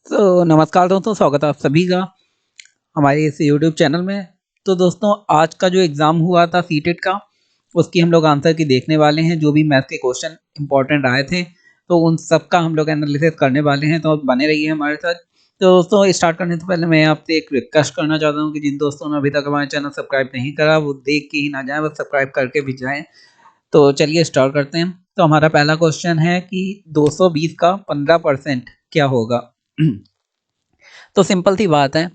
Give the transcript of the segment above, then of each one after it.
तो नमस्कार दोस्तों, स्वागत है आप सभी का हमारे इस यूट्यूब चैनल में। तो दोस्तों, आज का जो एग्ज़ाम हुआ था सीटेट का, उसकी हम लोग आंसर की देखने वाले हैं। जो भी मैथ के क्वेश्चन इंपॉर्टेंट आए थे, तो उन सब का हम लोग एनालिसिस करने वाले हैं, तो बने रहिए हमारे साथ। तो दोस्तों, स्टार्ट करने से पहले मैं आपसे एक रिक्वेस्ट करना चाहता हूँ कि जिन दोस्तों ने अभी तक हमारे चैनल सब्सक्राइब नहीं करा, वो देख के ही ना जाएँ, बस सब्सक्राइब करके भी जाएँ। तो चलिए स्टार्ट करते हैं। तो हमारा पहला क्वेश्चन है कि 220 का 15% क्या होगा? तो सिंपल सी बात है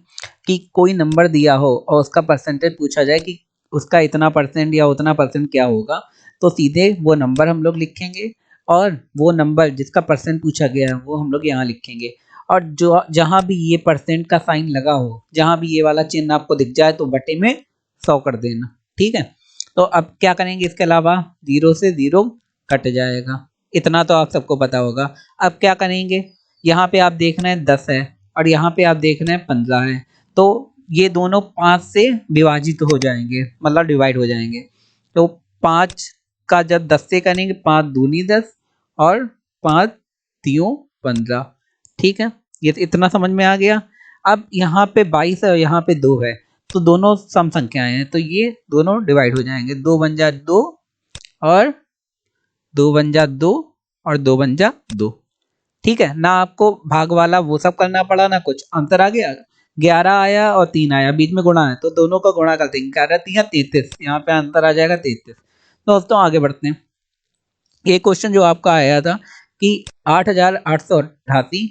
कि कोई नंबर दिया हो और उसका परसेंटेज पूछा जाए कि उसका इतना परसेंट या उतना परसेंट क्या होगा, तो सीधे वो नंबर हम लोग लिखेंगे और वो नंबर जिसका परसेंट पूछा गया है वो हम लोग यहाँ लिखेंगे। और जो जहाँ भी ये परसेंट का साइन लगा हो, जहाँ भी ये वाला चिन्ह आपको दिख जाए, तो बटे में 100 कर देना। ठीक है। तो अब क्या करेंगे, इसके अलावा 0 से 0 कट जाएगा। इतना तो आप सबको पता होगा। अब क्या करेंगे, यहाँ पे आप देख रहे हैं 10 है और यहाँ पे आप देख रहे हैं 15 है, तो ये दोनों 5 से विभाजित हो जाएंगे, मतलब डिवाइड हो जाएंगे। तो 5 का जब 10 से करेंगे, 5 दूनी 10 और 5 तियों 15। ठीक है, ये तो इतना समझ में आ गया। अब यहाँ पे 22 है और यहाँ पे 2 है, तो दोनों सम संख्याएं हैं, तो ये दोनों डिवाइड हो जाएंगे। 2 बन जा 2 और 2 बन जा 2 और 2 बन जा 2। ठीक है ना, आपको भाग वाला वो सब करना पड़ा ना, कुछ आंसर आ गया। 11 आया और 3 आया, बीच में गुणा है, तो दोनों का गुणा करते हैं। 11 3 33, यहाँ पे आंसर आ जाएगा 33। दोस्तों आगे बढ़ते हैं। ये क्वेश्चन जो आपका आया था कि 8888,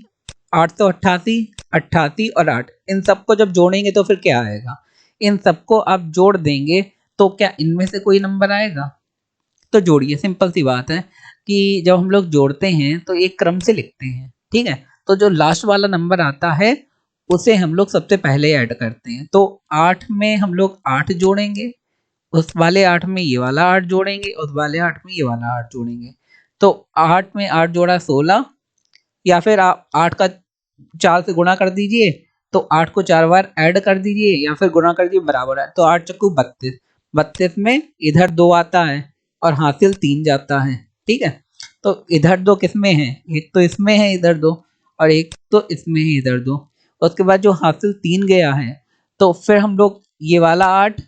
888, 88 और 8, इन सबको जब जोड़ेंगे तो फिर क्या आएगा? इन सबको आप जोड़ देंगे तो क्या इनमें से कोई नंबर आएगा? तो जोड़िए, सिंपल सी बात है कि जब हम लोग जोड़ते हैं तो एक क्रम से लिखते हैं। ठीक है, तो जो लास्ट वाला नंबर आता है उसे हम लोग सबसे पहले ऐड करते हैं। तो 8 में हम लोग 8 जोड़ेंगे, उस वाले 8 में ये वाला 8 जोड़ेंगे, उस वाले 8 में ये वाला 8 जोड़ेंगे। तो 8 में 8 जोड़ा 16, या फिर आप 8 का 4 से गुणा कर दीजिए, तो 8 को 4 बार ऐड कर दीजिए या फिर गुणा कर दीजिए, बराबर है। तो 8 चक्कू 32, 32 में इधर 2 आता है और हासिल 3 जाता है। ठीक है, तो इधर 2 किस में है? एक तो इसमें है इधर 2, और एक तो इसमें है इधर 2। उसके बाद जो हासिल 3 गया है, तो फिर हम लोग ये वाला 8,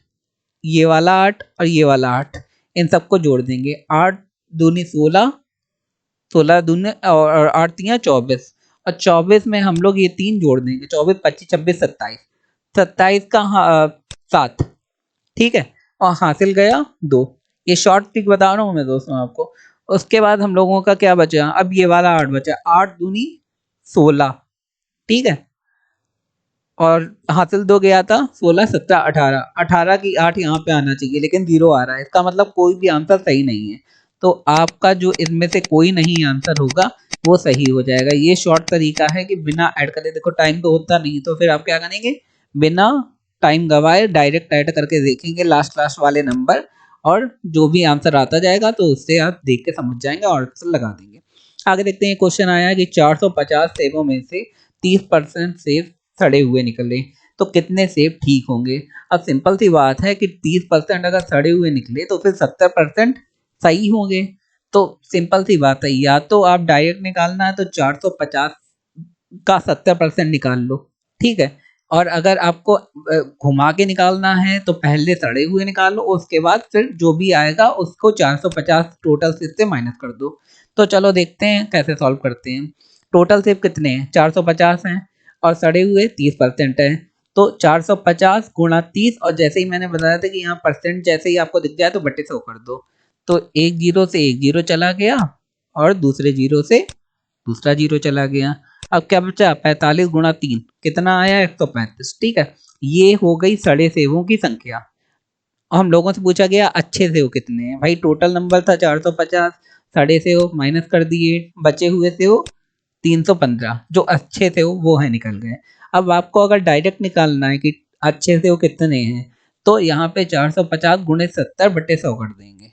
ये वाला 8 और ये वाला 8, इन सबको जोड़ देंगे। 8 दूनी 16, 16 दूनी और 8 तियां 24, और 24 में हम लोग ये 3 जोड़ देंगे। 24 25 26 27, 27 का 7। ठीक है, और हासिल गया 2। ये शॉर्ट ट्रिक बता रहा हूँ मैं दोस्तों आपको। उसके बाद हम लोगों का क्या बचा? अब ये वाला 8 बचा, 8 दूनी 16। ठीक है, और हासिल 2 गया था, 16 17 18, 18 की 8 यहाँ पे आना चाहिए, लेकिन 0 आ रहा है। इसका मतलब कोई भी आंसर सही नहीं है। तो आपका जो इसमें से कोई नहीं आंसर होगा वो सही हो जाएगा। ये शॉर्ट तरीका है कि बिना ऐड करे, देखो टाइम तो होता नहीं, तो फिर आप क्या करेंगे, बिना टाइम गवाए डायरेक्ट ऐड करके देखेंगे लास्ट लास्ट वाले नंबर, और जो भी आंसर आता जाएगा तो उससे आप देख के समझ जाएंगे और आंसर लगा देंगे। आगे देखते हैं। क्वेश्चन आया है कि 450 सेबों में से 30% सेब सड़े हुए निकले, तो कितने सेब ठीक होंगे? अब सिंपल सी बात है कि 30% अगर सड़े हुए निकले तो फिर 70% सही होंगे। तो सिंपल सी बात है, या तो आप डायरेक्ट निकालना है तो 450 का 70% निकाल लो। ठीक है, और अगर आपको घुमा के निकालना है तो पहले सड़े हुए निकाल लो, उसके बाद फिर जो भी आएगा उसको 450 टोटल सेब से माइनस कर दो। तो चलो देखते हैं कैसे सॉल्व करते हैं। टोटल सेब कितने हैं? 450 हैं, और सड़े हुए 30% है। तो 450 गुणा 30, और जैसे ही मैंने बताया था कि यहाँ परसेंट जैसे ही आपको दिख जाए तो बटे 100 कर दो। तो एक जीरो से एक जीरो चला गया और दूसरे जीरो से दूसरा जीरो चला गया। अब क्या बचा? 45 गुणा 3 कितना आया? 135। ठीक है, ये हो गई सड़े सेबों की संख्या। और हम लोगों से पूछा गया अच्छे सेब कितने हैं। भाई टोटल नंबर था 450, सड़े सेब माइनस कर दिए, बचे हुए सेब 315, जो अच्छे थे वो है निकल गए। अब आपको अगर डायरेक्ट निकालना है कि अच्छे से वो कितने हैं, तो यहाँ पे 450 गुणे 70 बटे 100 कर देंगे।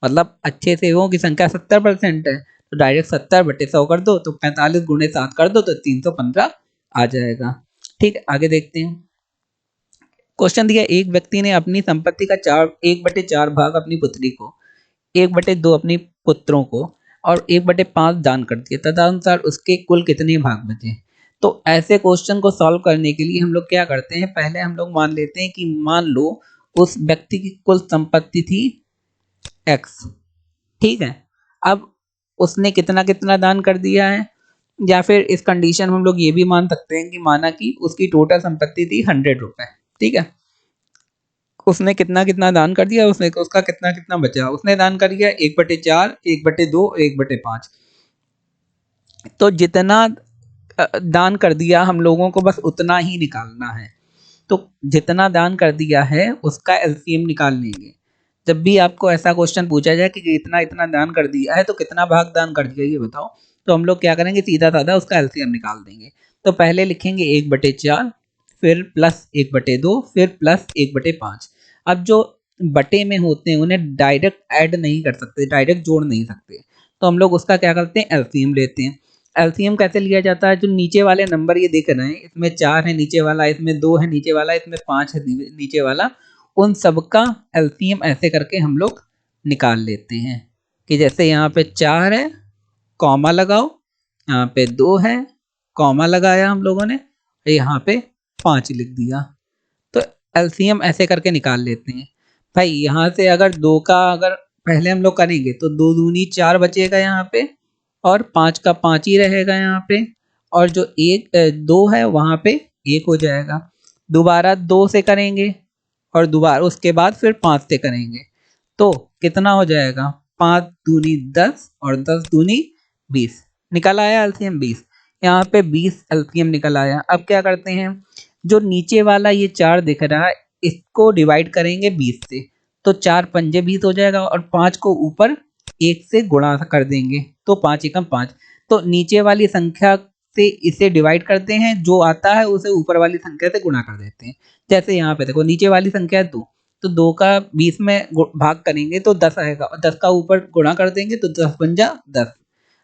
मतलब अच्छे सेवों की संख्या 70% है, तो डायरेक्ट 70 बटे 100 कर दो, तो 45 गुणे 7 कर दो, तो 315 आ जाएगा। ठीक है, आगे देखते हैं। क्वेश्चन दिया, एक व्यक्ति ने अपनी संपत्ति का 1/4 भाग अपनी पुत्री को, 1/2 अपने पुत्रों को और 1/5 दान कर दिया। तदनुसार उसके कुल कितने भाग बचे? तो ऐसे क्वेश्चन को सॉल्व करने के लिए हम लोग क्या करते हैं, पहले हम लोग मान लेते हैं कि मान लो उस व्यक्ति की कुल संपत्ति थी x, ठीक है। अब उसने कितना कितना दान कर दिया है, या फिर इस कंडीशन में हम लोग ये भी मान सकते हैं कि माना कि उसकी टोटल संपत्ति थी 100 रुपए, ठीक है। उसने कितना कितना दान कर दिया, उसने उसका कितना कितना बचा, उसने दान कर दिया 1/4, 1/2, 1/5। तो जितना दान कर दिया हम लोगों को बस उतना ही निकालना है। तो जितना दान कर दिया है उसका एलसीएम निकाल लेंगे। जब भी आपको ऐसा क्वेश्चन पूछा जाए कि इतना इतना दान कर दिया है तो कितना भाग दान कर दिया ये बताओ, तो हम लोग क्या करेंगे, सीधा साधा उसका एलसीएम निकाल देंगे। तो पहले लिखेंगे 1/4, फिर प्लस 1/2, फिर प्लस 1/5। अब जो बटे में होते हैं उन्हें डायरेक्ट ऐड नहीं कर सकते, डायरेक्ट जोड़ नहीं सकते, तो हम लोग उसका क्या करते हैं, एलसीएम लेते हैं। एलसीएम कैसे लिया जाता है, जो नीचे वाले नंबर ये देख रहे हैं, इसमें 4 है नीचे वाला, इसमें 2 है नीचे वाला, इसमें 5 है नीचे वाला, उन सबका एलसीएम ऐसे करके हम लोग निकाल लेते हैं कि जैसे यहाँ पे 4 है, कॉमा लगाओ, यहाँ पे 2 है, कॉमा लगाया हम लोगों ने, यहाँ पे 5 लिख दिया। तो एलसीएम ऐसे करके निकाल लेते हैं। भाई यहाँ से अगर 2 का अगर पहले हम लोग करेंगे तो 2 दूनी 4 बचेगा यहाँ पे, और 5 का 5 ही रहेगा यहाँ पे, और जो 2 है वहाँ पे 1 हो जाएगा। दोबारा 2 से करेंगे और दोबारा उसके बाद फिर 5 से करेंगे, तो कितना हो जाएगा, 5 दूनी 10 और 10 दूनी 20, निकल आया एलसीएम 20। यहाँ पे 20 एलसीएम निकल आया। अब क्या करते हैं, जो नीचे वाला ये 4 दिख रहा है इसको डिवाइड करेंगे 20 से, तो 4 पंजे 20 हो जाएगा, और 5 को ऊपर 1 से गुणा कर देंगे, तो 5 एकम 5। तो नीचे वाली संख्या से इसे डिवाइड करते हैं, जो आता है उसे ऊपर वाली संख्या से गुणा कर देते हैं। जैसे यहाँ पे देखो नीचे वाली संख्या है 2, तो 2 का 20 में भाग करेंगे तो 10 आएगा, और 10 का ऊपर गुणा कर देंगे तो 10 पंजा 10।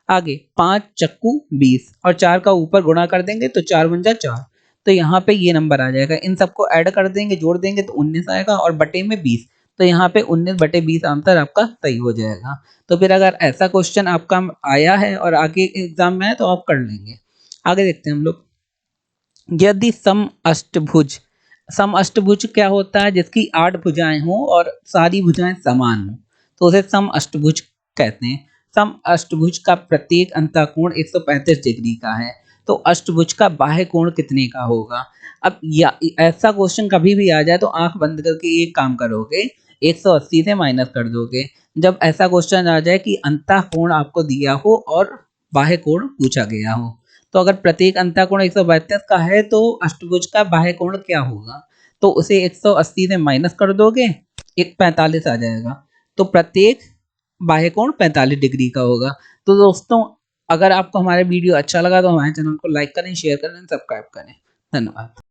आगे 5 चक्कू 20, और 4 का ऊपर गुणा कर देंगे तो 4 पंजा 4। तो यहाँ पे ये नंबर आ जाएगा, इन सबको ऐड कर देंगे, जोड़ देंगे तो 19 आएगा, और बटे में 20, तो यहाँ पे 19/20 आंसर आपका सही हो जाएगा। तो फिर अगर ऐसा क्वेश्चन आपका आया है और आगे एग्जाम में है तो आप कर लेंगे। आगे देखते हैं हम लोग, यदि सम अष्टभुज क्या होता है, जिसकी 8 भुजाएं हों और सारी भुजाएं समान हों, तो उसे सम अष्टभुज कहते हैं। सम अष्टभुज का प्रत्येक अंतःकोण 135 डिग्री का है, तो अष्टभुज का बाह्य कोण कितने का होगा। अब या ऐसा क्वेश्चन कभी भी आ जाए तो आंख बंद करके एक काम करोगे, 180 से माइनस कर दोगे। जब ऐसा क्वेश्चन आ जाए कि अंतःकोण आपको दिया हो और बाह्य कोण पूछा गया हो, तो अगर प्रत्येक अंतःकोण 132 का है तो अष्टभुज का बाह्य कोण क्या होगा, तो उसे 180 से माइनस कर दोगे, एक 45 आ जाएगा, तो प्रत्येक बाह्य कोण 45 डिग्री का होगा। तो दोस्तों अगर आपको हमारा वीडियो अच्छा लगा तो हमारे चैनल को लाइक करें, शेयर करें, सब्सक्राइब करें। धन्यवाद।